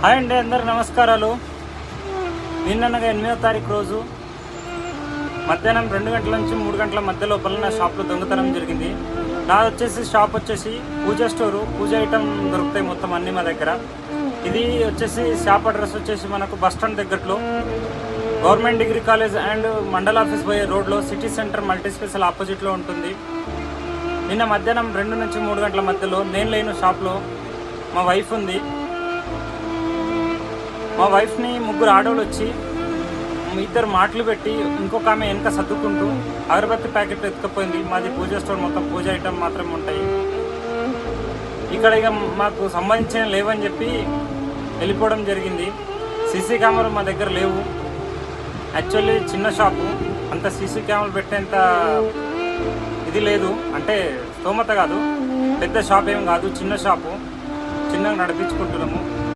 Hi అండి, అందరికి నమస్కారాలు. నిన్ననగా 8వ తారీఖు రోజు మధ్యాహ్నం 2 గంటల నుంచి 3 గంటల మధ్య లోపల నా షాప్లో దొంగతనం జరిగింది. నాది వచ్చేసి షాప్ వచ్చేసి పూజా స్టోరు. పూజ ఐటమ్ దొరుకుతాయి మొత్తం అన్నీ మా దగ్గర. ఇది వచ్చేసి షాప్ అడ్రస్ వచ్చేసి మనకు బస్ స్టాండ్ దగ్గరలో government degree college and mandal office పోయే రోడ్లో సిటీ సెంటర్ మల్టీ స్పెషల్ ఆపోజిట్లో ఉంటుంది. నిన్న మధ్యాహ్నం 2 నుంచి 3 గంటల మధ్యలో నేను లేను షాప్లో, మా వైఫ్ ఉంది. మా వైఫ్ని ముగ్గురు ఆడవాళ్ళు వచ్చి ఇద్దరు మాటలు పెట్టి ఇంకొక ఆమె వెనక సర్దుకుంటూ అగరబత్తి ప్యాకెట్లు ఎత్తుకపోయింది. మాది పూజా స్టోర్, మొత్తం పూజ ఐటమ్ మాత్రమే ఉంటాయి ఇక్కడ. ఇక మాకు సంబంధించిన లేవని చెప్పి వెళ్ళిపోవడం జరిగింది. సీసీ కెమెరాలు మా దగ్గర లేవు. యాక్చువల్లీ చిన్న షాపు, అంత సీసీ కెమెరాలు పెట్టేంత ఇది లేదు. అంటే స్తోమత కాదు, పెద్ద షాప్ ఏం కాదు, చిన్న షాపు, చిన్నగా నడిపించుకుంటున్నాము.